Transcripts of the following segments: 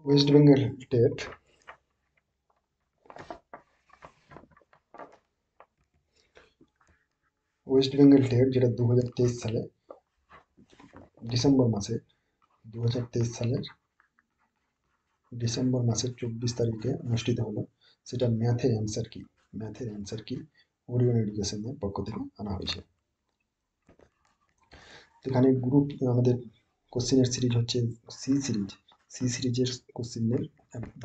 West Bengal TET যেটা 2023 সালে December মাসে 2023 সালের ডিসেম্বর মাসের 24 তারিখে অনুষ্ঠিত হলো, সেটা ম্যাথের অ্যান্সার কি ওরিয়ন এডুকেশনের পক্ষ থেকে আনা হয়েছে। এখানে গ্রুপ আমাদের কোশ্চেনের সিরিজ হচ্ছে সি সিরিজের কোশ্চেনের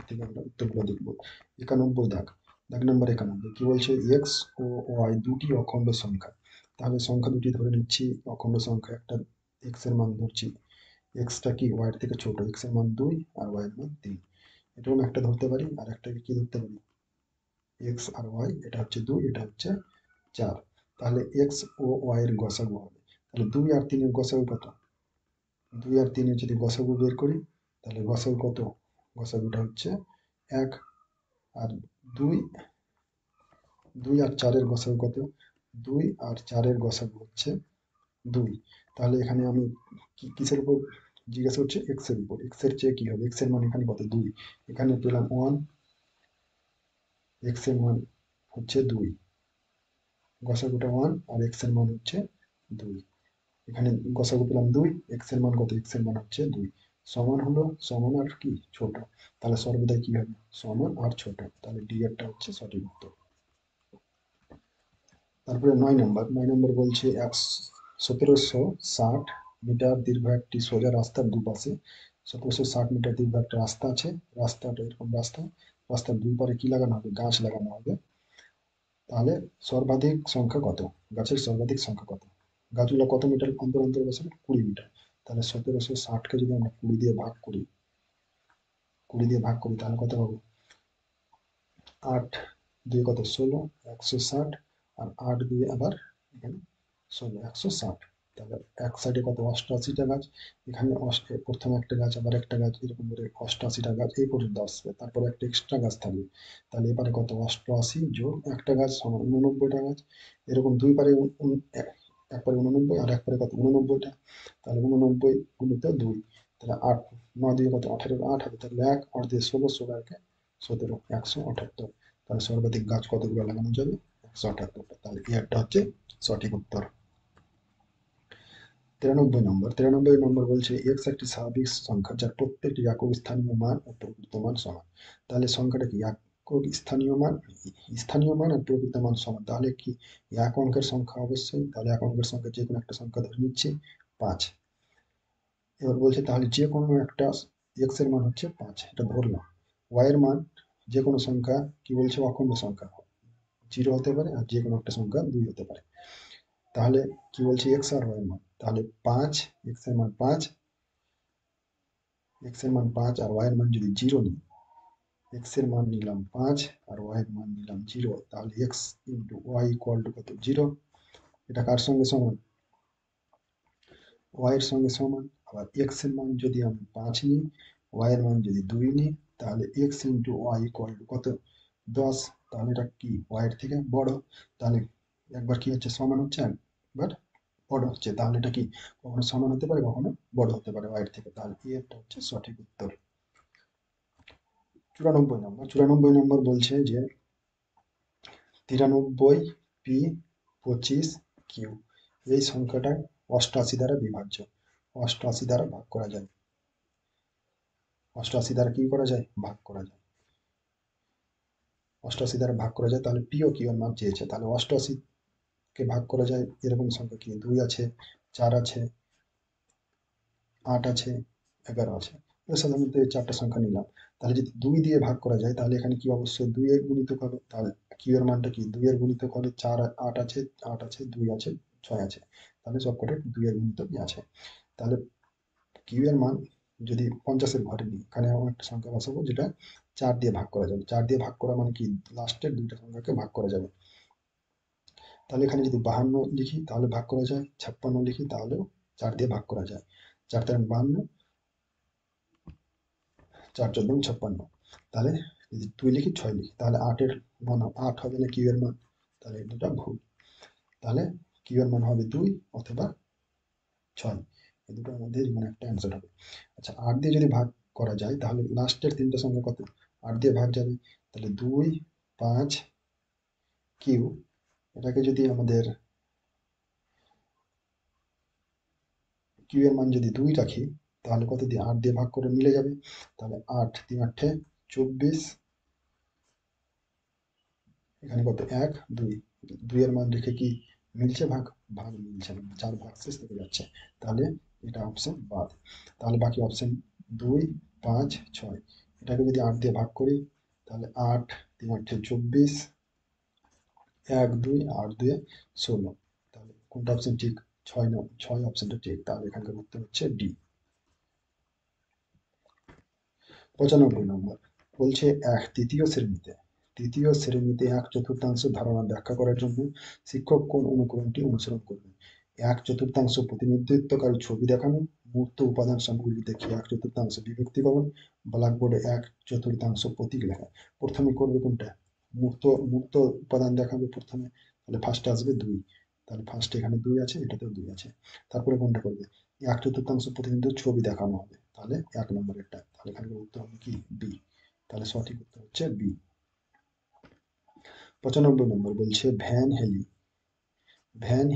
থেকে আমরা উত্তরগুলো দেখব। 91 দাগ নম্বর 91 কি বলছে, এক্স ও ওয়াই দুটি অখণ্ড সংখ্যা। তাহলে সংখ্যা দুটি ধরে নিচ্ছি অখণ্ড সংখ্যা। একটা এক্স এর মান ধরছি, এক্সটা কি ওয়াই এর থেকে ছোট, এক্স এর মান 2 আর ওয়াই এর মান 3। এরকম একটা ধরতে পারি, আর একটাকে কি ধরতে পারি, এক্স আর ওয়াই, এটা হচ্ছে 2, এটা হচ্ছে 4। তাহলে এক্স ও ওয়াই এর গসাগু হবে। তাহলে 2 আর 3 এর গসাগু কত? 2 আর 3 এর যদি গসাগু বের করি, তাহলে গসাগু কত? গসাগুটা হচ্ছে 1। আর 2 2 আর 4 এর গসাগু কত? 2 আর 4 এর গসাগু হচ্ছে 2। তাহলে এখানে আমি কিসের উপর জিজ্ঞাসা করছে? এক্স এর উপর। এক্স এর চেয়ে কি হবে? এক্স এর মান এখানে কত? 2। এখানে পেলাম 1, এক্স এর মান হচ্ছে 2, গসাগুটা 1 আর এক্স এর মান হচ্ছে 2। এখানে গসাগু পেলাম 2, এক্স এর মান কত? এক্স এর মান হচ্ছে 2। সমান হলো, সমান আর কি ছোট, তাহলে সর্বদাই কি হবে? সমান আর ছোট। তাহলে ডি এরটা হচ্ছে সঠিক উত্তর। তারপরে 9 নম্বর বলছে 1760 মিটার দীর্ঘ একটি সোজা রাস্তার দুপাশে, 1760 মিটার দীর্ঘ একটা রাস্তা আছে। রাস্তাটা এরকম রাস্তা, রাস্তার দুই পারে কি লাগানো হবে? গাছ লাগানো হবে। তাহলে সর্বাধিক সংখ্যা কত? গাছের সর্বাধিক সংখ্যা কত? গাছগুলো কত মিটার অন্তর অন্তর বসে? 20 মিটার। তাহলে 1760কে যদি আমরা 20 দিয়ে ভাগ করি, তাহলে কত পাবো? 8 দিয়ে কত? 16, 160। আর 8 দিয়ে আবার এখানে 16, 160। তাহলে এক সাইডে কত? 88টা গাছ। এখানে প্রথমে একটা গাছ, আবার একটা গাছ, এরকম করে 88টা গাছ এই পর্যন্ত আসবে। তারপরে একটা এক্সট্রা গাছ থাকবে। তাহলে এবারে কত? 88 যোগ একটা গাছ সমান 89টা গাছ। এরকম দুই পারে একবারে 89 আর একবারে কত? 89টা। তাহলে 89 গুণিত 2। তাহলে 8, 9 দিয়ে কত? 18, 8 হবে। তাহলে 1, 8 দিয়ে 16, 16 একে 17, 178। তাহলে সর্বাধিক গাছ কতগুলো লাগানো যাবে? 178টা। তাহলে একটা হচ্ছে সঠিক উত্তর। 93 নম্বর বলছে এক্স একটি স্বাভাবিক সংখ্যা যার প্রত্যেকটি একক স্থানীয় মান ও প্রকৃত মান সমান। তাহলে সংখ্যাটা কি? একক স্থানীয় মান আর প্রকৃত মান সমান। তাহলে কি এক অঙ্কের সংখ্যা? অবশ্যই। তাহলে এক অঙ্কের সংখ্যা যে কোনো একটা সংখ্যা ধরে নিচ্ছি 5। এবার বলছে তাহলে যে কোনো একটা এক্স এর মান হচ্ছে 5, এটা ধরলাম। ওয়াই এর মান যে কোনো সংখ্যা, কি বলছে? অখণ্ড সংখ্যা, 0 হতে পারে, আর যে কোনো একটা সংখ্যা 2 হতে পারে। তাহলে কি বলছে? এক্স আর ওয়াই এর মান। তাহলে 5, এক্স এর মান 5, আর ওয়াই এর মান যদি 0 নিই, এক্স এর মান নিলাম 5 আর ওয়াই এর মান নিলাম 0, তাহলে x into y equal to কত? 0। এটা কার সঙ্গে সমান? ওয়াই এর সঙ্গে সমান। আবার এক্স এর মান যদি আমি 5 নিই, ওয়াই এর মান যদি 2 নিই, তাহলে x into y equal to কত? 10। তাহলে এটা কি? ওয়াই এর থেকে বড়। তাহলে একবার কি হচ্ছে? সমান হচ্ছে, একবার বড় হচ্ছে। তাহলে এটা কি কখনো সমান হতে পারে, কখনো বড় হতে পারে ওয়াই এর থেকে। তাহলে এটা হচ্ছে সঠিক উত্তর। 94 নম্বর বলছে যে 93 পি 25 কিউ এই সংখ্যাটা 88 দ্বারা বিভাজ্য। 88 দ্বারা ভাগ করা যায়। 88 দ্বারা কি করা যায়? ভাগ করা যায়। 88 দ্বারা ভাগ করা যায়। তাহলে পি ও কিউ এর মান চেয়েছে। তাহলে 88 কে ভাগ করা যায় এরকম সংখ্যা কি? 2 আছে, 4 আছে, 8 আছে, 11 আছে। সাধারণত এই 4টা সংখ্যা নিলাম। তাহলে যদি 2 দিয়ে ভাগ করা যায়, তাহলে এখানে কি অবশ্যই 2 এর গুণিতক হবে। তাহলে কিউ এর মানটা কি? 2 এর গুণিতক হলে 4, 8 আছে, 8 আছে, 2 আছে, 6 আছে। তাহলে সবকটা 2 এর গুণিতকই আছে। তাহলে কিউ এর মান যদি 50-এর ঘরে নিই, এখানে এমন একটা সংখ্যা বসাবো যেটা 4 দিয়ে ভাগ করা যাবে। 4 দিয়ে ভাগ করা মানে কি? লাস্টের দুইটা সংখ্যাকে ভাগ করা যাবে। তাহলে এখানে যদি 52 লিখি তাহলে ভাগ করা যায়, 56 লিখি তাহলেও 4 দিয়ে ভাগ করা যায়। 4 তার 52, 4 14 56। তাহলে যদি 2 লিখি, 6 লিখি, তাহলে 8 এর মান 8 হবে না কিউ এর মান? তাহলে এই দুটা ভুল। তাহলে কিউ এর মান হবে 2 অথবা 6। এই দুটোর মধ্যে মানে একটা অ্যান্সার হবে। আচ্ছা, 8 দিয়ে যদি ভাগ করা যায় তাহলে লাস্টের তিনটে সংখ্যা কত? 8 দিয়ে ভাগ যাবে, তাহলে 2 5 কিউ, এটাকে যদি আমাদের কিউ এর মান যদি 2 রাখি তাহলে কত দিয়ে 8 দিয়ে ভাগ করে মিলে যাবে, তাহলে 8 3 8 24, এখানে কত 1 2, 2 এর মান রেখে কি মিলছে ভাগ? ভাগ মিলছে না, 4 ভাগ শেষ থেকে যাচ্ছে, তাহলে এটা অপশন বাদ। তাহলে বাকি অপশন 2 5 6, এটাকে যদি 8 দিয়ে ভাগ করি তাহলে 8 3 8 24, 1 2 8 2 16, তাহলে কোনটা অপশন ঠিক? 6 অপশনটা ঠিক, তাহলে এখানকার উত্তর হচ্ছে ডি। 95 নম্বর বলছে তৃতীয় শ্রেণীতে 1/4 ধারণা ব্যাখ্যা করার জন্য শিক্ষক কোন অনুকরণটি অনুসরণ করবেন? 1/4 প্রতিনিধিত্বকারী ছবি দেখানো, মূর্ত উপাদান সামগ্রী দেখিয়ে 1/4 বিভক্তিকরণ, ব্ল্যাকবোর্ডে 1/4 প্রতীক লেখা। প্রথমে করবে কোনটা? মূর্ত মূর্ত উপাদান দেখাবে প্রথমে, তাহলে ফার্স্টে আসবে 2, তাহলে ফার্স্টে এখানে 2 আছে, এটাতেও 2 আছে। তারপরে কোনটা করবে? 1/4 প্রতিনিধিত্ব ছবি দেখানো হবে, তাহলে 1 নম্বরেরটা, তাহলে এখানে উত্তর হবে কি বি, তাহলে সঠিক উত্তর হচ্ছে বি। 95 নম্বর বলছে ভ্যান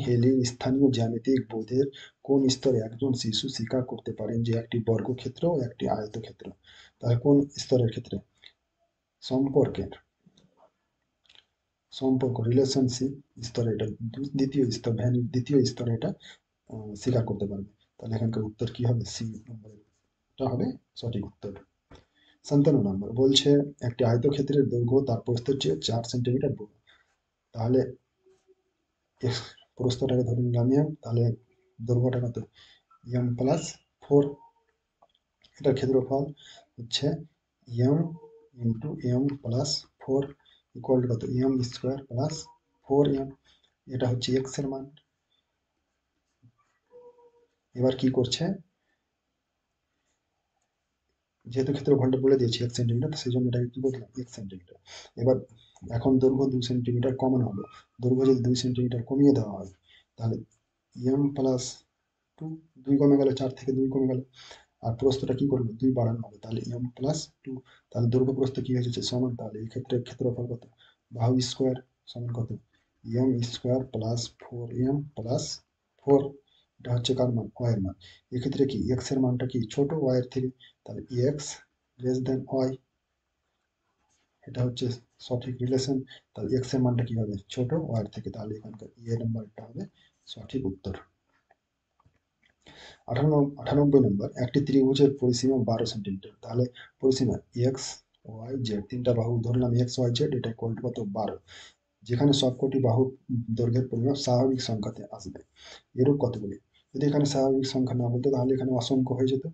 হেলির স্থানীয় জ্যামিতিক বোধের কোন স্তরে একজন শিশু স্বীকার করতে পারেন যে একটি বর্গক্ষেত্র ও একটি আয়তক্ষেত্র? তাহলে কোন স্তরের ক্ষেত্রে? সম্পর্কের সম্পর্ক রিলেশনশিপ স্তরে এটা দ্বিতীয় স্তর, ভ্যানের দ্বিতীয় স্তরে এটা স্বীকার করতে পারবে, তাহলে এখানকার উত্তর কি হবে? সি নম্বরটা হবে সঠিক উত্তর। 57 নম্বর বলছে একটি আয়তক্ষেত্রের দৈর্ঘ্য তার প্রস্থের চেয়ে 4 সেন্টিমিটার বড়, তাহলে প্রস্থটাকে ধরে নিলাম এম, তাহলে দৈর্ঘ্যটা কত? এম প্লাস 4, এটার ক্ষেত্রফল হচ্ছে m into m plus 4 equal to কত? এম স্কোয়ার প্লাস 4m, এটা হচ্ছে এক্স এর মান। এবার কি করছে, যেহেতু ক্ষেত্রফলটা বলে দিয়েছি 1 সেন্টিমিটার, সেই জন্য এটাকে কি বললাম 1 সেন্টিমিটার। এবার এখন দৈর্ঘ্য 2 সেন্টিমিটার কমানো হলো, দৈর্ঘ্য যদি 2 সেন্টিমিটার কমিয়ে দেওয়া হয় তাহলে এম প্লাস 2, 2 কমে গেল, 4 থেকে 2 কমে গেল, আর প্রস্থটা কি করবে? 2 বাড়ানো হবে, তাহলে এম প্লাস 2, তাহলে দৈর্ঘ্য প্রস্থ কি হয়েছে? সমান, তাহলে এই ক্ষেত্রে ক্ষেত্রফল কত? বাহু স্কোয়ার সমান কত? M square plus 4m plus 4, এটা হচ্ছে কার মান? ওয়াই এর মান। এক্ষেত্রে কি এক্স এর মানটা কি ছোট ওয়াই এর থেকে, তাহলে এক্স লেস দেন ওয়াই, এটা হচ্ছে সঠিক রিলেশন, তাহলে এক্স এর মানটা কি হবে? ছোট ওয়াই এর থেকে, তাহলে এখানকার এ নাম্বারটা হবে সঠিক উত্তর। 98 নম্বর একটি ত্রিভুজের পরিসীমা 12 সেন্টিমিটার, তাহলে পরিসীমা এক্স ওয়াই জেড, তিনটা বাহু ধরলাম এক্স ওয়াই জেড, এটা ইকুয়াল টু কত? 12, যেখানে সবকটি বাহুর দৈর্ঘ্যের পরিমাপ স্বাভাবিক সংখ্যাতে আসবে, এরূপ কতগুলি? যদি এখানে স্বাভাবিক সংখ্যা না বলতো তাহলে এখানে অসংখ্য হয়ে যেত,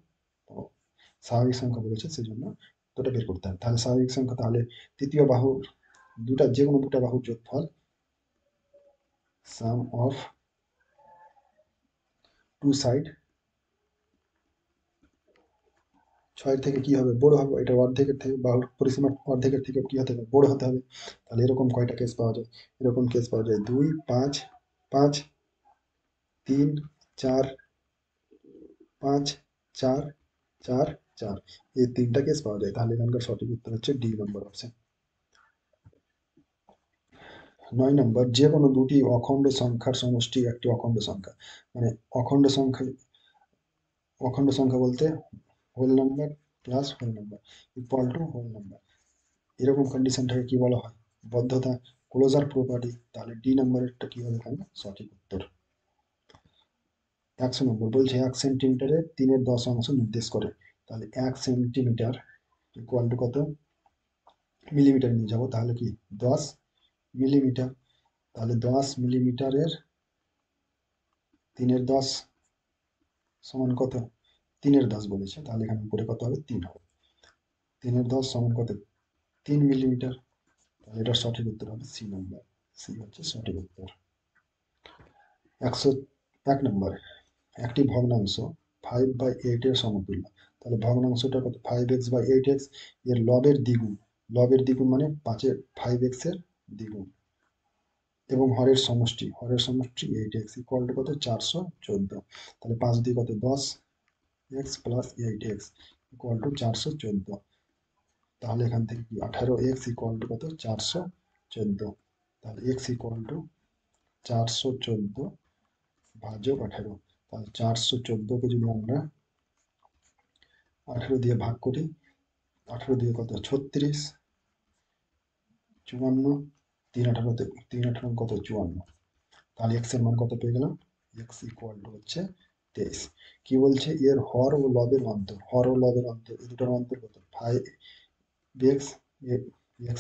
তো স্বাভাবিক সংখ্যা বলেছে সেই জন্য দুটো বের করতে হবে। তাহলে স্বাভাবিক সংখ্যা, তাহলে তৃতীয় বাহুর দুটা, যে কোনো দুটা বাহুর যোগফল, সাম অফ টু সাইড, 6 থেকে কি হবে? বড় হবে, এটা অর্ধেকের থেকে, বাহুর পরিসীমা অর্ধেকের থেকে কি হতে হবে? বড় হতে হবে। তাহলে এরকম কয়টা কেস পাওয়া যায়? এরকম কেস পাওয়া যায় 2 5 5, 3 4 5 4 4 4, এই তিনটা কেস পাওয়া যায়, তাহলে এখানকার সঠিক উত্তর হচ্ছে ডি নম্বর অপশন। 9 নম্বর যে কোনো দুটি অখণ্ড সংখ্যার সমষ্টি একটি অখণ্ড সংখ্যা, মানে অখণ্ড সংখ্যা বলতে whole number plus whole number equal to whole number, এরকম কন্ডিশনটাকে কি বলা হয়? বদ্ধতা, ক্লোজার প্রপার্টি, তাহলে ডি নাম্বারেরটা কি হবে এখানে সঠিক উত্তর। 100 নম্বর বলছে 1 সেন্টিমিটারে 3/10 নির্দেশ করে, তাহলে 1 সেন্টিমিটার ইকুয়াল টু কত? মিলিমিটার নিয়ে যাবো, তাহলে কি 10 মিলিমিটার, তাহলে 10 মিলিমিটারের 3/10 সমান কত? 3/10 বলেছে, তাহলে এখানে উপরে কত হবে? 3 হবে, 3/10 সমান কত? 3 মিলিমিটার, তাহলে এটার সঠিক উত্তর হবে সি নাম্বার, সি হচ্ছে সঠিক উত্তর। 101 নম্বর একটি ভগ্নাংশ 5/8 এর সমতুল্য, তাহলে ভগ্নাংশটা কত? 5x/8x, এর লবের দ্বিগুণ, লবের দ্বিগুণ মানে 5x এর দ্বিগুণ, এবং হরের সমষ্টি 8x ইকুয়াল টু কত? 414, তাহলে 5 দিয়ে কত? 10x plus 8x equal to 414। তাহলে এখান থেকে কি 18x ইকুয়াল টু কত 414। তাহলে x ইকুয়াল টু 414 ভাজক 18। তাহলে 414কে যদি আমরা 18 দিয়ে ভাগ করি, 18 দিয়ে কত 36, 54, 3 18তে 3 18 কত 54। তাহলে x এর মান কত পেয়ে গেলাম, x ইকুয়াল টু হচ্ছে 23। কি বলছে, এর হর ও লবের অন্তর, হর ও লবের অন্তর এই দুটোর অন্তর কত 5x, x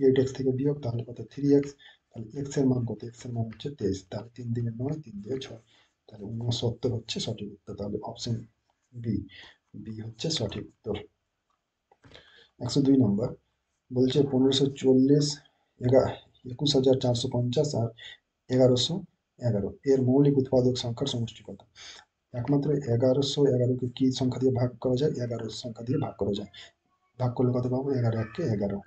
8x থেকে বিয়োগ তাহলে কত 3x। তাহলে x এর মান কত, x এর মান হচ্ছে 23। তাহলে 3 দিনে 9, 3 দিয়ে 6, তাহলে 69 হচ্ছে সঠিক উত্তর। তাহলে অপশন বি, বি হচ্ছে সঠিক উত্তর। 102 নম্বর বলছে 1540, 21,450 আর 1111 এর মৌলিক উৎপাদক সংখ্যার সমষ্টি কত। একমাত্র 1111কে কি সংখ্যা দিয়ে ভাগ করা যায়, 11 সংখ্যা দিয়ে ভাগ করা যায়। ভাগ করলে কত পাবো, 11 1 কে 11।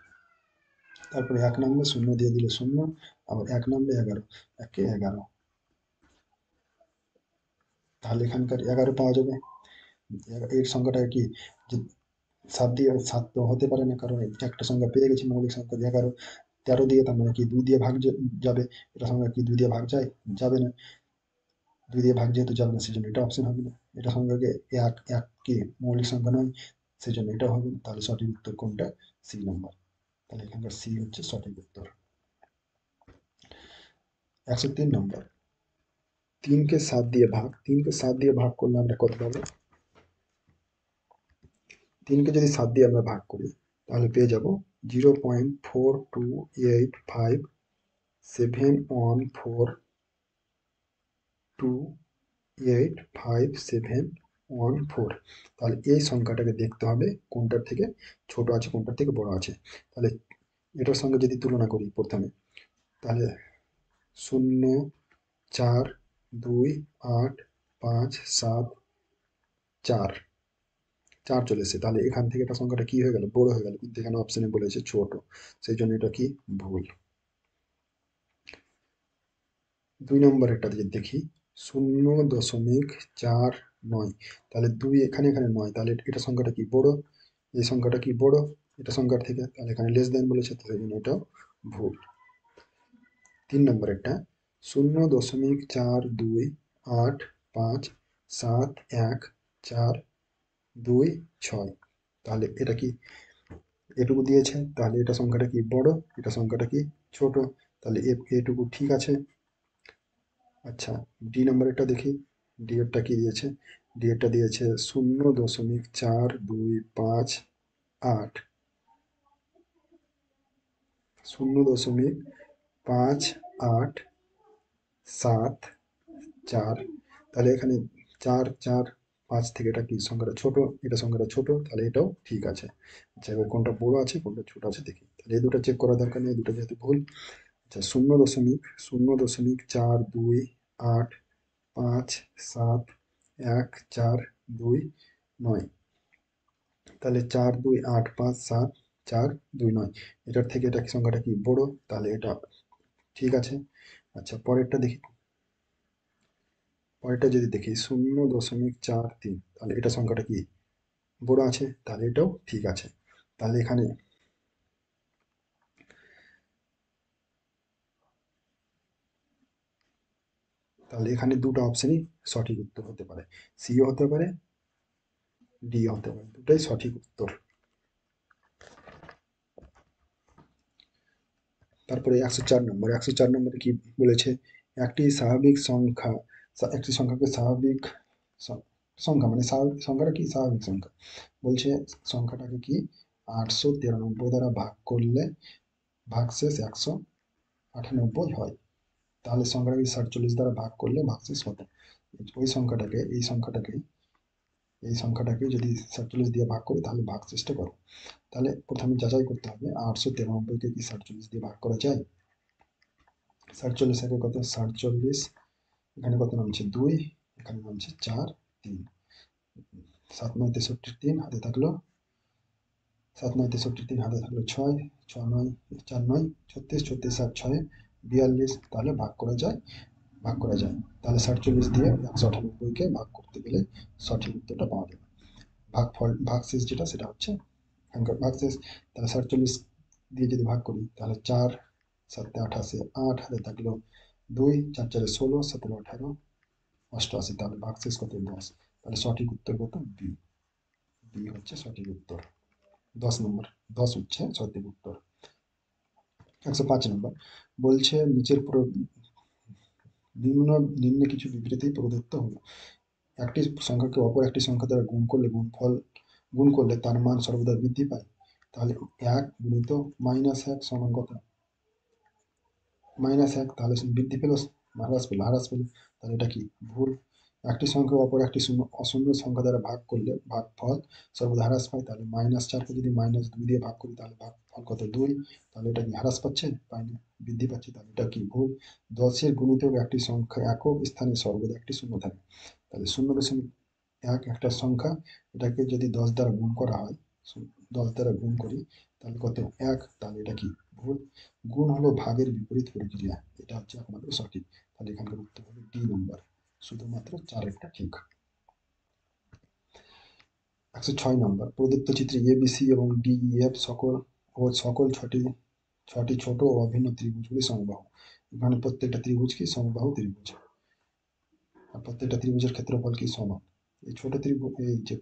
তারপরে 1 নামলে 0 দিয়ে দিলে 0, আবার 1 নামলে 11, 1 কে 11। তাহলে এখানকার 11 পাওয়া যাবে। এই সংখ্যাটা কি, যে 7 দিয়ে 7 তো হতে পারে না, কারণ একটা সংখ্যা পেয়ে গেছি মৌলিক সংখ্যা 11। 13 দিয়ে তার মানে কি 2 দিয়ে ভাগ যাবে, এটা সংখ্যা কি 2 দিয়ে ভাগ যায়, যাবে না। 2 দিয়ে ভাগ যেহেতু যাবে না, সেই জন্য এটা অপশন হবে না। এটা সংখ্যাকে 1 1 কি মৌলিক সংখ্যা নয়, সেই জন্য এটা হবে না। তাহলে সঠিক উত্তর কোনটা, সি নাম্বার। তাহলে এখানকার সি হচ্ছে সঠিক উত্তর। 103 নম্বর 3কে 7 দিয়ে ভাগ, 3কে 7 দিয়ে ভাগ করলে আমরা কত পাবো। 3কে যদি 7 দিয়ে আমরা ভাগ করি তাহলে পেয়ে যাব 0.428571428571 তাহলে এই সংখ্যাটাকে দেখতে হবে কোনটার থেকে ছোট আছে কোনটার থেকে বড় আছে। তাহলে এটার সঙ্গে যদি তুলনা করি প্রথমে, তাহলে 0 4 2 8 5 7 4 4 চলে এসেছে। তাহলে এখান থেকে এটা সংখ্যাটা কি হয়ে গেল, বড় হয়ে গেল, কিন্তু এখানে অপশনে বলেছে ছোট, সেই জন্য এটা কি ভুল। 2 নম্বর একটা যদি দেখি 0.49, তাহলে 2 এখানে এখানে 9, তাহলে এটা সংখ্যাটা কি বড়, এই সংখ্যাটা কি বড় এটা সংখ্যার থেকে, তাহলে এখানে লেস দেন বলেছে, তাহলে এটাও ভুল। 3 নম্বর একটা 0.42857146, তাহলে এটা কি এটুকু দিয়েছে, তাহলে এটা সংখ্যাটা কি বড়, এটা সংখ্যাটা কি ছোট, তাহলে এটুকু ঠিক আছে। আচ্ছা, ডি নাম্বার এটা দেখি, ডি এরটা কি দিয়েছে, ডি এরটা দিয়েছে 0.4258, 0.5874, তাহলে এখানে 4 4 5 থেকে এটা কি সংখ্যাটা ছোট, এটা সংখ্যাটা ছোট, তাহলে এটাও ঠিক আছে। আচ্ছা, এবার কোনটা বড় আছে কোনটা ছোট আছে দেখি, তাহলে এই দুটো চেক করার দরকার নেই, এই দুটো যেহেতু ভুল। আচ্ছা, 0.0.428571429, তাহলে 42857429, এটার থেকে এটা কি সংখ্যাটা কি বড়, তাহলে এটা ঠিক আছে। আচ্ছা, পরেরটা দেখি, পরেরটা যদি দেখি 0.43, তাহলে এটা সংখ্যাটা কি বড় আছে, তাহলে এটাও ঠিক আছে। তাহলে এখানে দুটো অপশনই সঠিক উত্তর হতে পারে, সিও হতে পারে, ডি হতে পারে, দুটাই সঠিক উত্তর। তারপরে 104 নম্বর, 104 নম্বরে কি বলেছে, একটি স্বাভাবিক সংখ্যা, একটি সংখ্যাকে স্বাভাবিক সংখ্যা মানে সংখ্যাটা কি স্বাভাবিক সংখ্যা, বলছে সংখ্যাটাকে কি 893 দ্বারা ভাগ করলে ভাগশেষ 198 হয়। তাহলে সংখ্যাটাকে 47 দ্বারা ভাগ করলে ভাগশেষ কত। ওই সংখ্যাটাকে এই সংখ্যাটাকে যদি 47 দিয়ে ভাগ করি তাহলে ভাগশেষটা করো। তাহলে প্রথমে যাচাই করতে হবে 893কে কি 47 দিয়ে ভাগ করা যায়। 47 একে কত 47, এখানে কত নামছে 2, এখানে নামছে 4 3, 7 9 63, 3 হাতে থাকলো 7 9 63, 3 হাতে থাকলো 6 6 9 4 9 36, 36 আর 6 42, তাহলে ভাগ করা যায়, ভাগ করা যায়। তাহলে 47 দিয়ে 198কে ভাগ করতে গেলে সঠিক উত্তরটা পাওয়া যাবে। ভাগশেষ যেটা সেটা হচ্ছে এখানকার ভাগশেষ। তাহলে 47 দিয়ে যদি ভাগ করি তাহলে 4 7 88, 8 হাতে থাকলো 2, 4 4 16, 17 18 88, তাহলে ভাগশেষ কত 10। তাহলে সঠিক উত্তর কত বি। বি হচ্ছে সঠিক উত্তর। 10 নম্বর, 10 হচ্ছে সঠিক উত্তর। 105 নম্বর বলছে নিচের নিম্ন নিম্নে কিছু বিবৃতি প্রদত্ত হলো। একটি সংখ্যাকে অপর একটি সংখ্যা দ্বারা গুণ করলে তার মান সর্বদা বৃদ্ধি পায়। তাহলে 1 গুণিত -1 সমান কত? -1, তাহলে বৃদ্ধি পেল, হ্রাস পেল, তাহলে এটা কি ভুল। একটি সংখ্যা অপর একটি অশূন্য সংখ্যা দ্বারা ভাগ করলে ভাগফল সর্বদা হ্রাস পায়। তাহলে -4কে যদি -2 দিয়ে ভাগ করি তাহলে ভাগফল কত 2, তাহলে এটা কি হ্রাস পাচ্ছে? পায়নি, বৃদ্ধি পাচ্ছে, তাহলে এটা কি ভুল। 10-এর গুণিতক একটি সংখ্যা একক স্থানে সর্বদা একটি শূন্য থাকে। তাহলে 0.1 একটা সংখ্যা, এটাকে যদি 10 দ্বারা গুণ করা হয়, 10 দ্বারা গুণ করি তাহলে কত 1, তাহলে এটা কি ভুল। গুণ হলো ভাগের বিপরীত প্রক্রিয়া, এটা হচ্ছে একমাত্র সঠিক। তাহলে এখানকার উত্তর হবে ডি নম্বর, শুধুমাত্র 4-টা ঠিক। 106 নম্বর প্রদত্ত চিত্রে এবিসি এবং ডিইএফ সকল ছটি ছোট ও অভিন্ন ত্রিভুজগুলি সমবাহু। এখানে প্রত্যেকটা ত্রিভুজ কি সমবাহু ত্রিভুজ, আর প্রত্যেকটা ত্রিভুজের ক্ষেত্রফল কি সমান। এই ছোট ত্রিভুজ, এই যে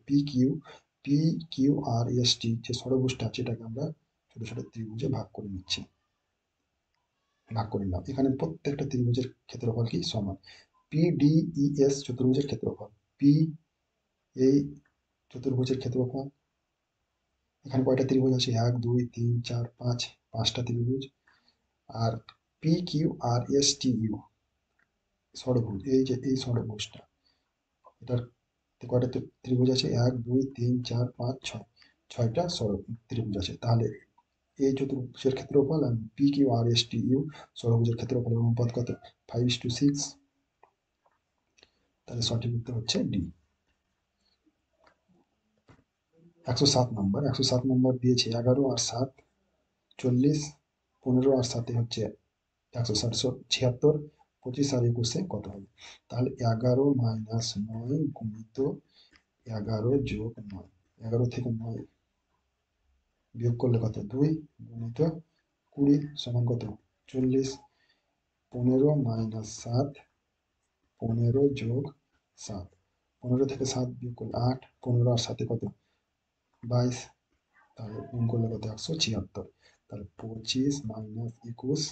PQRST যে ষড়ভুজটা আছে এটাকে আমরা ছোট ছোট ত্রিভুজে ভাগ করে নিলাম। এখানে প্রত্যেকটা ত্রিভুজের ক্ষেত্রফল কি সমান। PDES চতুর্ভুজের ক্ষেত্রফল, পি এই চতুর্ভুজের ক্ষেত্রফল, এখানে কয়টা ত্রিভুজ আছে 1 2 3 4 5, 5টা ত্রিভুজ। আর PQRSTU ষড়ভুজ, এই যে এই ষড়ভুজটা, এটার কয়টা ত্রিভুজ আছে 1 2 3 4 5 6, 6টা ত্রিভুজ আছে। তাহলে এই চতুর্ভুজের ক্ষেত্রফল আর PQRSTU ষড়ভুজের ক্ষেত্রফলের অনুপাত কত 5:6। তাহলে সঠিক উত্তর হচ্ছে ডি। 107 নম্বর দিয়েছে 11 আর 7 40, 15 আর 7 হচ্ছে 176, 25 আর 21 কত হবে। তাহলে 11 - 9 গুণিত 11 যোগ 9, 11 থেকে 9 বিয়োগ করলে কত 2 গুণিত 20 সমান কত 40, 15 - 7, 15 যোগ 7, 15 থেকে 7 বিয়োগ করলে 8, 15 আর 7 কত 22, তাহলে গুণ করলে কত 176। তাহলে 25 - 21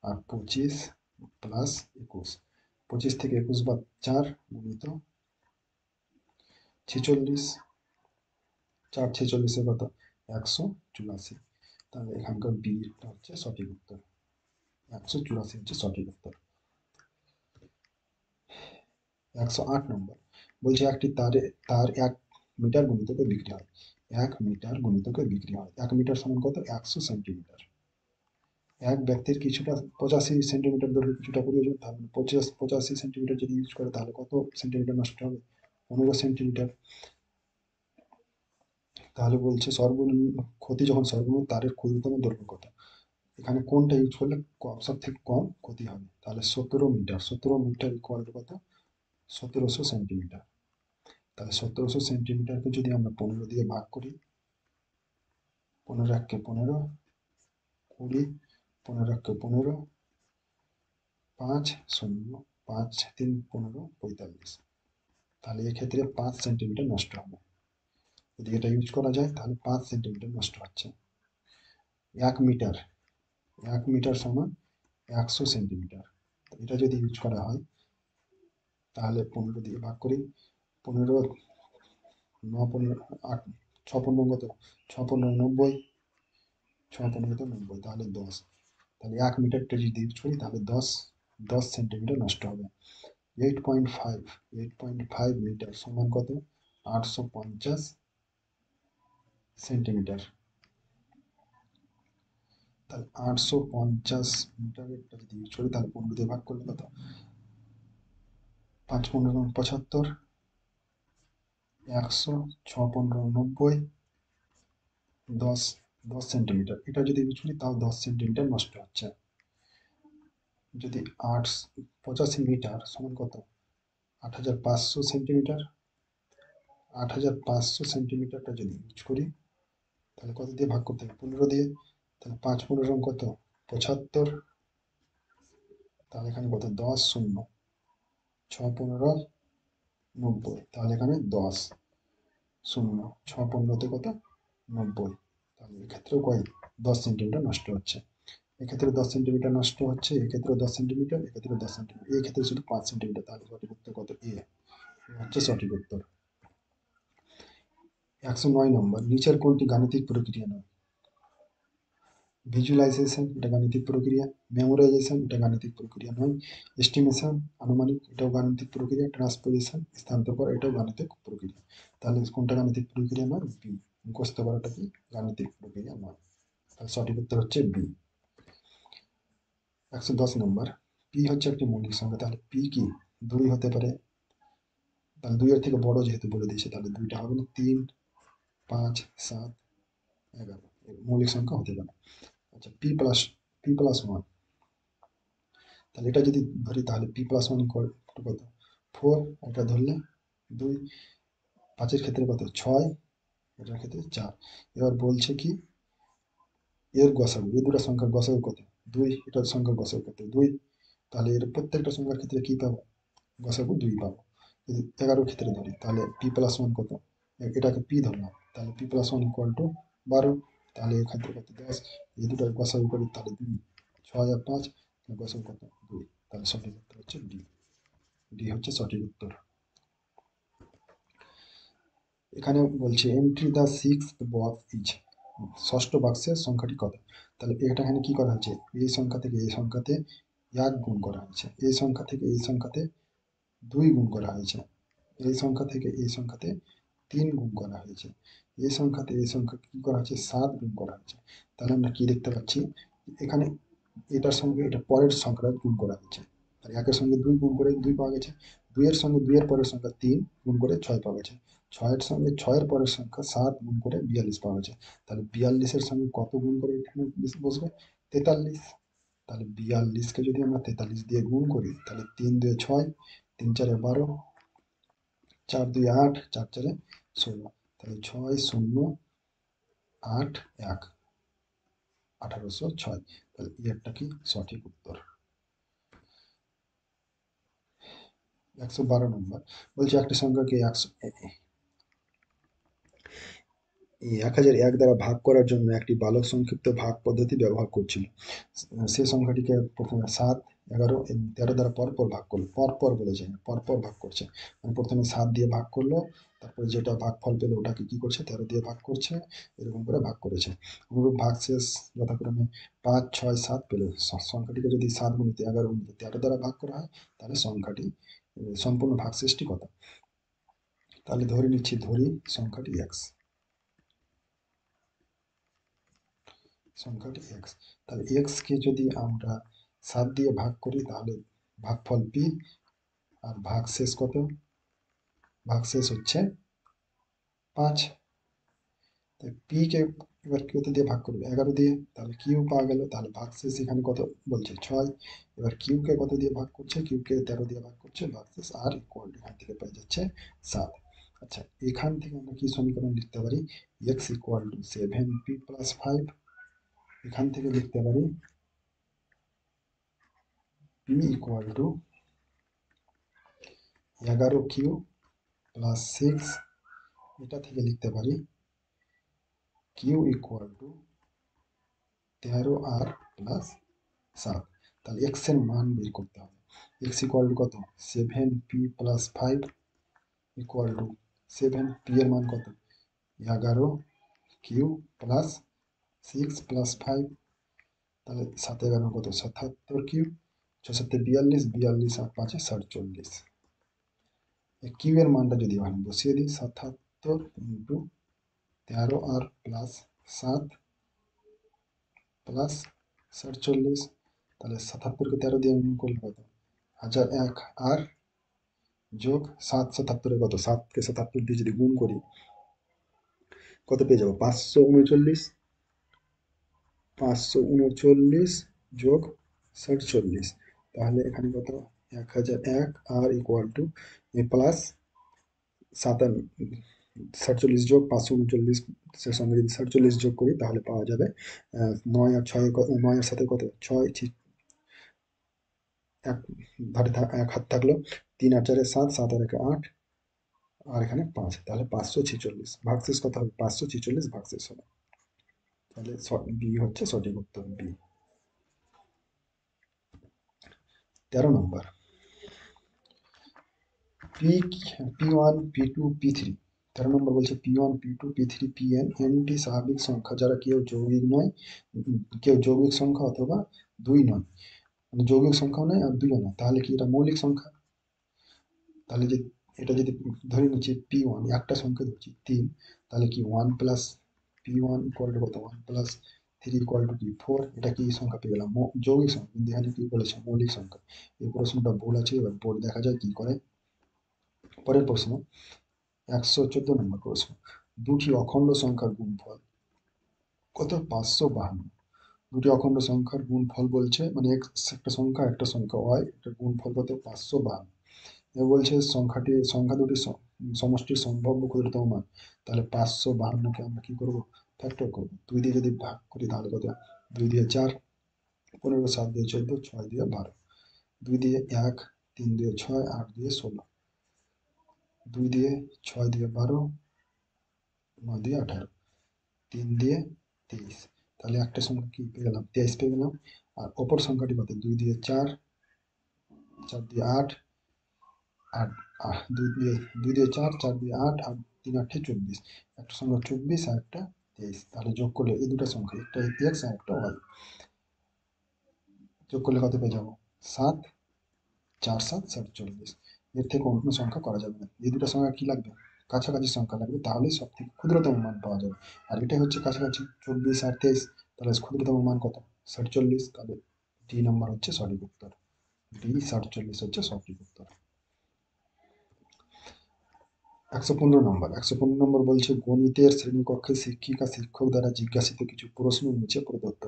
আর 25 প্লাস 21, 25 থেকে 21 বাদ 4 গুণিত 46, 4 46 কত 184। তাহলে এখানকার বিটা হচ্ছে সঠিক উত্তর, 184 হচ্ছে সঠিক উত্তর। 108 নম্বর বলছে একটি তার 1 মিটার গুণিতকে বিক্রি হয়। 1 মিটার গুণিতকে বিক্রি হয়, 1 মিটার সমান কত 100 সেন্টিমিটার। এক ব্যক্তির কিছুটা 85 সেন্টিমিটার দৈর্ঘ্য, কিছুটা প্রয়োজন, তাহলে 85 সেন্টিমিটার যদি ইউজ করে তাহলে কত সেন্টিমিটার নষ্ট হবে 15 সেন্টিমিটার। তাহলে বলছে সর্বনিম্ন ক্ষতি যখন সর্বনিম্ন তারের ক্ষুদ্রতম দৈর্ঘ্য কত। এখানে কোনটা ইউজ করলে সব থেকে কম ক্ষতি হবে। তাহলে 17 মিটার ইকুয়াল টু কত 1700 সেন্টিমিটার। তাহলে 1700 সেন্টিমিটারকে যদি আমরা 15 দিয়ে ভাগ করি, 15 1 15, 20, 15 1 15, 5 0, 5 3 15 45, তাহলে এক্ষেত্রে 5 সেন্টিমিটার নষ্ট হবে। যদি এটা ইউজ করা যায় তাহলে 5 সেন্টিমিটার নষ্ট হচ্ছে। 1 মিটার সমান 100 সেন্টিমিটার, এটা যদি ইউজ করা হয় তাহলে 15 দিয়ে ভাগ করি, 15 9 15 8 6 15 কত 6 15 90, 6 15 কত 90, তাহলে 10। তাহলে 1 মিটারটা যদি ইউজ করি তাহলে 10 সেন্টিমিটার নষ্ট হবে। 8.5 মিটার সমান কত 850 সেন্টিমিটার। তাহলে 850 মিটারেরটা যদি ইউজ করি তাহলে 15 দিয়ে ভাগ করলে কত 5 15 75, 100, 6 15 90, 10 সেন্টিমিটার। এটা যদি ইউজ করি তাও 10 সেন্টিমিটার নষ্ট হচ্ছে। যদি 85 মিটার সমান কত 8500 সেন্টিমিটার, 8500 সেন্টিমিটারটা যদি ইউজ করি তাহলে কত দিয়ে ভাগ করতে হবে? 15 দিয়ে। তাহলে 5 15 কত? 75। তাহলে এখানে কত? 10 শূন্য, 6 15 90। তাহলে এখানে 10 শূন্য, 6 15 কত? 90। তাহলে এক্ষেত্রেও কয়? 10 সেন্টিমিটার নষ্ট হচ্ছে। এক্ষেত্রে 10 সেন্টিমিটার নষ্ট হচ্ছে, এক্ষেত্রে 10 সেন্টিমিটার, এক্ষেত্রে 10 সেন্টিমিটার, এই ক্ষেত্রে শুধু 5 সেন্টিমিটার। তাহলে সঠিক উত্তর কত? এ হচ্ছে সঠিক উত্তর। 109 নম্বর, নিচের কোনটি গাণিতিক প্রক্রিয়া নয়? ভিজুয়ালাইজেশন, এটা গাণিতিক প্রক্রিয়া। মেমোরাইজেশন, এটা গাণিতিক প্রক্রিয়া নয়। এস্টিমেশন, আনুমানিক, এটাও গাণিতিক প্রক্রিয়া। ট্রান্সপোজিশন, স্থানান্তর করা, এটাও গাণিতিক প্রক্রিয়া। তাহলে কোনটা গাণিতিক প্রক্রিয়া নয়? বি। মুখস্থ করাটা কি গাণিতিক প্রক্রিয়া নয়। তাহলে সঠিক উত্তর হচ্ছে বি। 110 নম্বর, পি হচ্ছে একটি মৌলিক সংখ্যা, তাহলে পি কি? 2 হতে পারে। তাহলে 2 এর থেকে বড় যেহেতু বলে দিয়েছে, তাহলে 2টা হবে না। 3 5 7 11 মৌলিক সংখ্যা হতে পারে। আচ্ছা, পি প্লাস 1, তাহলে এটা যদি ধরি তাহলে পি প্লাস 1 ইকুয়াল টু কত? 4। এটা ধরলে 2। 5-এর ক্ষেত্রে কত? 6। এটার ক্ষেত্রে 4। এবার বলছে কি এর গসাগু, এই দুটো সংখ্যার গসাগু কত? 2। এটার সংখ্যার গসাগু কত? 2। তাহলে এর প্রত্যেকটা সংখ্যার ক্ষেত্রে কি পাবো? গসাগু 2 পাবো। যদি 11-এর ক্ষেত্রে ধরি তাহলে পি প্লাস 1 কত? এটাকে পি ধরলাম, তাহলে পি প্লাস 1 ইকুয়াল টু 12। তাহলে এর ক্ষেত্রে কত? 10। এই দুটোর গসাগু করি তাহলে 2। 6 আর 5, গসাগু কত? 2। তাহলে সঠিক উত্তর হচ্ছে ডি। ডি হচ্ছে সঠিক উত্তর। এখানে বলছে entry the sixth box is, ষষ্ঠ বাক্সের সংখ্যাটি কত? তাহলে এটা এখানে কি করা হয়েছে? এই সংখ্যা থেকে এই সংখ্যাতে 1 গুণ করা হয়েছে, এই সংখ্যা থেকে এই সংখ্যাতে 2 গুণ করা হয়েছে, এই সংখ্যা থেকে এই সংখ্যাতে 3 গুণ করা হয়েছে, এই সংখ্যাতে এই সংখ্যা কি করা হয়েছে? 7 গুণ করা হয়েছে। তাহলে আমরা কি দেখতে পাচ্ছি? এখানে এটার সঙ্গে এটা পরের সংখ্যাটা গুণ করা হয়েছে। আর 1-এর সঙ্গে 2 গুণ করে 2 পাওয়া গেছে। 2-এর সঙ্গে 2-এর পরের সংখ্যা 3 গুণ করে 6 পাওয়া গেছে। 6-এর সঙ্গে 6-এর পরের সংখ্যা 7 গুণ করে 42 পাওয়া গেছে। তাহলে 42-এর সঙ্গে কত গুণ করে এখানে বসবে? 43। তাহলে 42-কে যদি আমরা 43 দিয়ে গুণ করি তাহলে 3 2 6, 3 4 12, 4 2 8, 4 4 16। তাহলে 6 0 8 1, 1806। তাহলে এরটা কি সঠিক উত্তর। 112 নম্বর, বলছে একটি সংখ্যাকে 1001 দ্বারা ভাগ করার জন্য একটি বালক সংক্ষিপ্ত ভাগ পদ্ধতি ব্যবহার করছিল। সে সংখ্যাটিকে প্রথমে 7 11 এবং 13 দ্বারা পরপর ভাগ করলো। পরপর বলেছে, পরপর ভাগ করছে, মানে প্রথমে 7 দিয়ে ভাগ করলো, তারপরে যেটা ভাগফল পেলো ওটাকে কি করছে? 13 দিয়ে ভাগ করছে, এরকম করে ভাগ করেছে। অনুরূপ ভাগশেষ যথাক্রমে 5 6 7 পেলো। সংখ্যাটিকে যদি 7 গুণিত 11 গুণিত 13 দ্বারা ভাগ করা হয় তাহলে সংখ্যাটি সম্পূর্ণ ভাগশেষটি কত? তাহলে ধরে নিচ্ছি, ধরি সংখ্যাটি এক্স, সংখ্যাটি এক্স। তাহলে এক্স কে যদি আমরা 7 দিয়ে ভাগ করি তাহলে ভাগফল পি, আর ভাগশেষ কত? ভাগশেষ হচ্ছে 5। পি কে এবার কত দিয়ে ভাগ করবে? 11 দিয়ে। তাহলে কিউ পাওয়া গেল। তাহলে ভাগশেষ এখানে কত বলছে? 6। এবার কিউ কে কত দিয়ে ভাগ করছে? কিউ কে 13 দিয়ে ভাগ করছে, ভাগশেষ আর ইকুয়াল এখান থেকে পেয়ে যাচ্ছে 7। আচ্ছা, এখান থেকে আমরা কি সমীকরণ লিখতে পারি? X equal to 7p+5। এখান থেকে লিখতে পারি P equal to 11q plus 6। এটা থেকে লিখতে পারি Q equal to 13r plus 7। তাহলে এক্স এর মান বের করতে হবে। এক্স ইকুয়াল টু কত? 7p+5 ইকুয়াল টু 7p এর মান কত? 11q plus 6 plus 5। তাহলে 7 11 কত? 77q, 6 7 42, 42 আর 5 47। কিউ এর মানটা যদি এখানে বসিয়ে দিই, 77 ইন্টু 13r প্লাস 7 প্লাস 47। তাহলে 77কে 13 দিয়ে গুণ করলে কত? 1001। আর যোগ 7 77-এ কত? 7কে 77 দিয়ে যদি গুণ করি কত পেয়ে যাবো? 539। 539 যোগ 47। তাহলে এখানে কত? 1001 আর ইকুয়াল টু প্লাস 7 47 যোগ 539 সঙ্গে যদি 47 যোগ করি তাহলে পাওয়া যাবে 9 আর 7 কত, 6, এক ধারে এক হাত থাকলো, 3 আর 4 7, 7 আর 1 8, আর এখানে 5, তাহলে 546 ভাগশেষ কত হবে, 546 ভাগশেষ হবে। তাহলে বি হচ্ছে সঠিক উত্তর, বি। 13 নম্বর, P1 P2 P3। 13 নম্বর বলছে P1 P2 P3 Pn nটি স্বাভাবিক সংখ্যা যারা কেউ যৌগিক নয়, কেউ যৌগিক সংখ্যা অথবা দুই নয়, মানে যৌগিক সংখ্যাও নয় আর দুইও নয়, তাহলে কি এটা মৌলিক সংখ্যা? তাহলে যে এটা যদি ধরে নিচ্ছি P1 একটা সংখ্যা ধরছি 3, তাহলে কি 1 প্লাস P1 ইকুয়াল টু কত, 1 প্লাস 3 ইকুয়াল টু কি 4, এটা কি সংখ্যা পেয়ে গেলাম, যৌগিক সংখ্যা। কিন্তু এখানে কি বলেছে, মৌলিক সংখ্যা। এই প্রশ্নটা ভুল আছে, এবার বোর্ড দেখা যায় কি করে। পরের প্রশ্ন, 114 নম্বর প্রশ্ন, দুটি অখণ্ড সংখ্যার গুণফল কত, 552। দুটি অখণ্ড সংখ্যার গুণফল বলছে, মানে একটা সংখ্যা একটা সংখ্যা হয়, এটার গুণফল কত, 552। এ বলছে সংখ্যা দুটি সমষ্টির সম্ভাব্য ক্ষুদ্রতম মান। তাহলে 552কে আমরা কি করব, ফ্যাক্টর করব। 2 দিয়ে যদি ভাগ করি তাহলে কত, 2 দিয়ে 4, 15, 7 দিয়ে 14, 6 দিয়ে 12, 2 দিয়ে 1, 3 দিয়ে 6, 8 দিয়ে 16, 2 দিয়ে 6 দিয়ে 12, 9 দিয়ে 18, 3 দিয়ে 23। তাহলে একটা সংখ্যা কি পেয়ে গেলাম, 23 পেয়ে গেলাম। আর অপর সংখ্যাটি কত, 2 দিয়ে 4, 4 দিয়ে 8, আট, 2 দিয়ে 4, 4 দিয়ে 8, আর 3 8 24। একটা সংখ্যা 24 আর একটা 23। তাহলে যোগ করলে এই দুটো সংখ্যা, একটা এক্স আর একটা ওয়াই, যোগ করলে কত পেয়ে যাবো, 7, 4 7 47। এর থেকে অন্য সংখ্যা করা যাবে না। এই দুটো সংখ্যা কি লাগবে, কাছাকাছি সংখ্যা লাগবে, তাহলেই সব থেকে ক্ষুদ্রতম মান পাওয়া যাবে। আর এটাই হচ্ছে কাছাকাছি 24 আর 23, তাহলে ক্ষুদ্রতম মান কত, 47। তাহলে ডি নম্বর হচ্ছে সঠিক উত্তর, ডি 47 হচ্ছে সঠিক উত্তর। 115 নম্বর বলছে গণিতের শ্রেণীকক্ষে শিক্ষিকা শিক্ষক দ্বারা জিজ্ঞাসিত কিছু প্রশ্ন নিচে প্রদত্ত।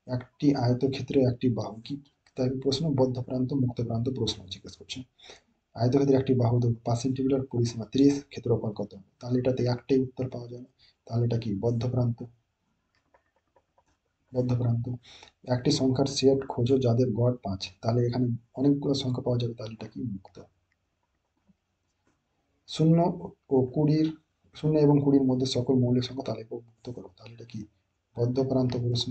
একটি আয়তক্ষেত্রে একটি বাহু কি, তাই প্রশ্ন বদ্ধ প্রান্ত মুক্ত প্রান্ত প্রশ্ন জিজ্ঞেস করছে। আয়তক্ষেত্রে একটি বাহু 5 সেন্টিমিটার, পরিসীমা 30, ক্ষেত্রফল কত, তাহলে এটাতে একটাই উত্তর পাওয়া যাবে। তাহলে এটা কি, বদ্ধ প্রান্ত। বদ্ধ প্রান্ত। একটি সংখ্যার সেট খোঁজো যাদের গড় 5, তাহলে এখানে অনেকগুলো সংখ্যা পাওয়া যাবে, তাহলে এটা কি, মুক্ত। শূন্য ও 20 এবং 20 মধ্যে সকল মৌলিক সংখ্যা তালিকাভুক্ত করো, তাহলে এটা কি, বদ্ধ প্রান্ত প্রশ্ন।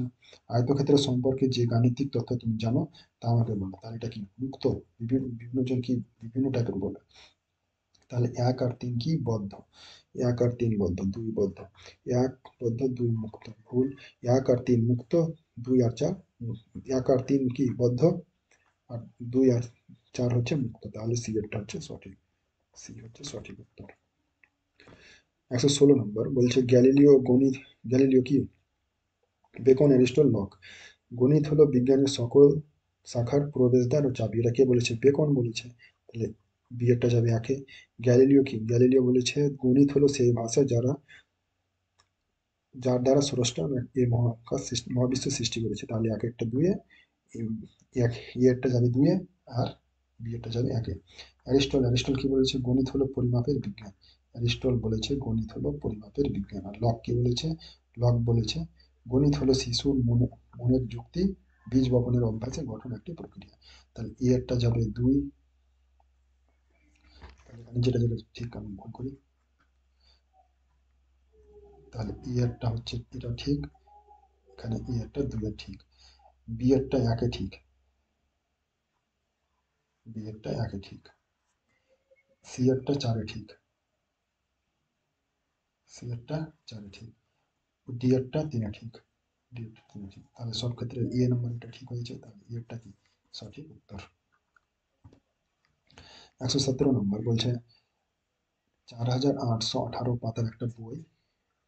আয়তক্ষেত্রের সম্পর্কে যে গাণিতিক তথ্য তুমি জানো তা আমাকে বলো, তাহলে এটা কি, মুক্ত। বিভিন্ন জন কি বিভিন্ন টাইপের বলে। তাহলে 1 আর 3 কি, বদ্ধ। 1 আর 3 বদ্ধ, 2 বদ্ধ। 1 বদ্ধ, 2 মুক্ত, ভুল। 1 আর 3 মুক্ত, 2 আর 4, 1 আর 3 কি বদ্ধ, আর 2 আর 4 হচ্ছে মুক্ত। তাহলে সি এরটা হচ্ছে সঠিক, সি হচ্ছে সঠিক উত্তর। 116 নম্বর বলছে গ্যালিলিও কি, বেকন, অ্যারিস্টল, লক। গণিত হলো বিজ্ঞানের সকল শাখার প্রবেশদ্বার ও চাবি, এটা কে বলেছে, বেকন বলেছে। তাহলে বিয়েরটা যাবে একে। গ্যালিলিও কি, গ্যালিলিও বলেছে গণিত হলো সেই ভাষা যার দ্বারা স্রষ্টা এই মহাবিশ্ব সৃষ্টি করেছে। তাহলে এক একটা দুয়ে, এক ইয়েরটা যাবে দুয়ে, আর বিয়েরটা যাবে একে। অ্যারিস্টল কি বলেছে, গণিত হলো পরিমাপের বিজ্ঞান। অ্যারিস্টল বলেছে গণিত হলো পরিমাপের বিজ্ঞান। আর লক কি বলেছে, লক বলেছে গণিত হলো শিশুর মনের যুক্তি, বীজ বপনের অভ্যাসে গঠন একটি প্রক্রিয়া। তাহলে এরটা যাবে 2। তাহলে এখানে যেটা যেটা ঠিক আমি ভুল করি, তাহলে এরটা হচ্ছে এটা ঠিক, এখানে এরটা 2 ঠিক, বিয়েরটা একে ঠিক, বিয়েরটা একে ঠিক, সি এরটা 4 ঠিক, সি এরটা 4 ঠিক, ডি এরটা 3 ঠিক, ডি এরটা 3 ঠিক। তাহলে সব ক্ষেত্রে এ নম্বরটা ঠিক হয়েছে, তাহলে এরটা কি, সঠিক উত্তর। 117 নম্বর বলছে 4818 পাতার একটা বই,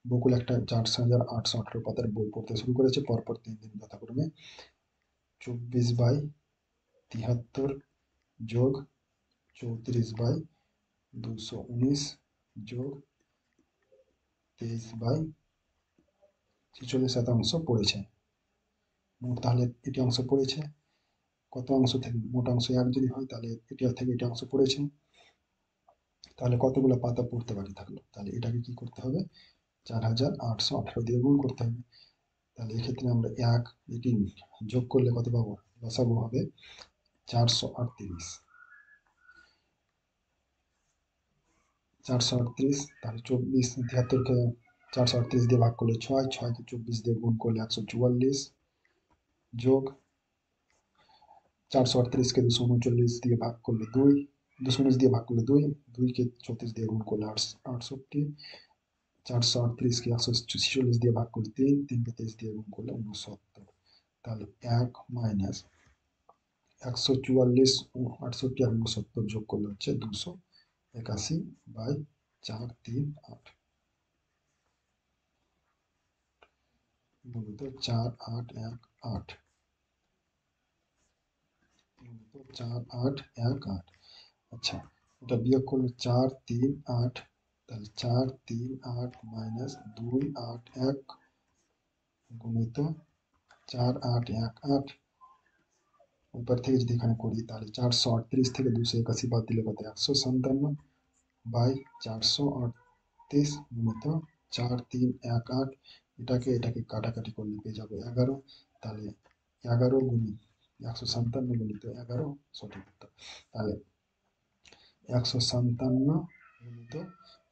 বকুল একটা 4818 পাতার বই পড়তে শুরু করেছে। পরপর 3 দিন যথাক্রমে 24/73 যোগ 34/219 যোগ 23/46 শতাংশ পড়েছে। মোট তাহলে এটি অংশ পড়েছে কত অংশ থেকে, মোট অংশ 1 যদি হয় তাহলে এটা থেকে এটা অংশ পড়েছে তাহলে কতগুলো পাতা পড়তে বাকি থাকলো? তাহলে এটাকে কি করতে হবে? 4818 দিয়ে গুণ করতে হবে। তাহলে এক্ষেত্রে আমরা এটি যোগ করলে কত পাবো? লসাগু হবে 438। 438, তাহলে 73কে 438 দিয়ে ভাগ করলে 6কে 24 দিয়ে গুণ করলে 144, যোগ 438কে 239 দিয়ে ভাগ করলে 2, 219 দিয়ে ভাগ করলে 2, 2কে 34 দিয়ে গুণ করলে 68, 438কে 146 দিয়ে ভাগ করলে 3, 3কে 23 দিয়ে গুণ করলে 69। তাহলে 1 মাইনাস 144, 68 আর 69 যোগ করলে হচ্ছে 281/438 গুণিত 4818 গুণিত 4818। আচ্ছা, এটা বিয়োগ করলে 438, তাহলে 438 মাইনাস 281 গুণিত 4818। উপর থেকে যদি এখানে করি তাহলে 438 থেকে 281 বাদ দিলে কত? 157/438 গুণিত 4318। এটাকে কাটাকাটি করলে পেয়ে যাবে 11। তাহলে 11 গুণিত 157 গুণিত 11 সঠিক উত্তর। তাহলে 157 গুণিত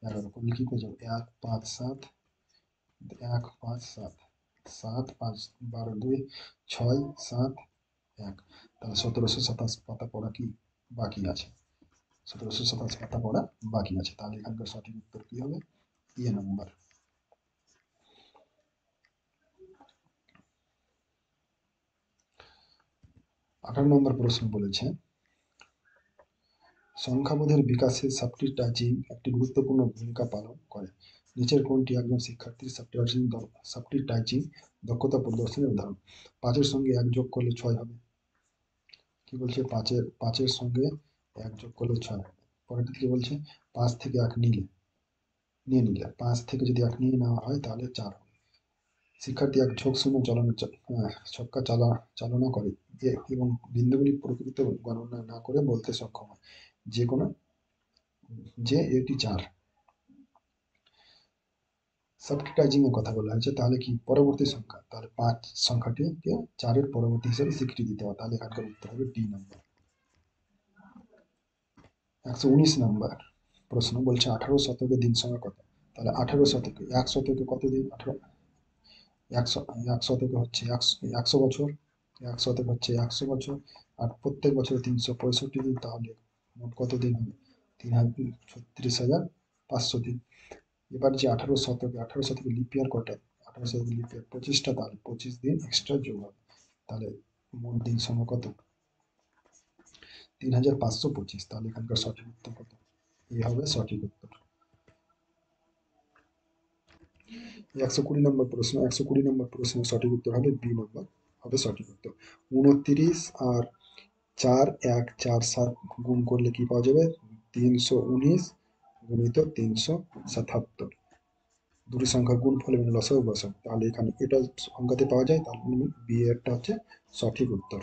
11 করলে কি পেয়ে যাবে? 157, 157, 7, 5, 12, 2, 6, 7, 1। তাহলে 1727 পাতা পড়া কি বাকি আছে? 1727 পাতা পড়া বাকি আছে। তাহলে এখানকার সঠিক উত্তর কি হবে? নম্বর। 18 নম্বর প্রশ্ন বলেছে, সংখ্যাবোধের বিকাশে সাবট্রাক্টিং একটি গুরুত্বপূর্ণ ভূমিকা পালন করে। নিচের কোনটি একজন শিক্ষার্থীর সাবট্রাক্টিং দক্ষতা প্রদর্শনের উদাহরণ? 5-এর সঙ্গে 1 যোগ করলে 6 হবে। কি বলছে? 5-এর সঙ্গে 1 যোগ করলে 6 হবে। পরেরটি কি বলছে? 5 থেকে 1 নিয়ে নিলে 5 থেকে যদি 1 নিয়ে নেওয়া হয় তাহলে 4 হবে। শিক্ষার্থী এক ঝোঁক শূন্য ছক্কা চালনা করে এবং বিন্দুগুলি প্রকৃত গণনা না করে বলতে সক্ষম হয় যে এটি 4। সাবট্রাক্টিং এর কথা বলা হয়েছে, তাহলে কি পরবর্তী সংখ্যা? তাহলে 5 সংখ্যাটিকে 4-এর পরবর্তী হিসেবে স্বীকৃতি দিতে হবে। তাহলে এখানকার উত্তর হবে ডি নম্বর। 119 নম্বর প্রশ্ন বলছে 18 শতকের দিন সংখ্যা কত? তাহলে 18 শতকে 1 শতকে কত দিন? 1 শতকে হচ্ছে 100 বছর, 1 শতক হচ্ছে 100 বছর, আর প্রত্যেক বছর 365 দিন। তাহলে মোট কত দিন হবে? 36,500 দিন। এবার যে 18 শতকে লিপ ইয়ার কটা? 18 শতকে লিপ ইয়ার 25টা, তাহলে 25 দিন এক্সট্রা যোগ হবে। তাহলে মোট দিন সংখ্যা কত? 3525। তাহলে এখানকার সঠিক উত্তর কত? এই হবে সঠিক উত্তর। 120 নম্বর প্রশ্ন, 120 নম্বর প্রশ্নের সঠিক উত্তর হবে বি নম্বর হবে সঠিক উত্তর। 29 আর 4, 1, 4, 7 গুণ করলে কি পাওয়া যাবে? 319 গুণিত 377। দুটি সংখ্যার গুণফল এবং লসাগু বসাবো। তাহলে এখানে এটা সংখ্যাতে পাওয়া যায়, তাহলে বি এরটা হচ্ছে সঠিক উত্তর।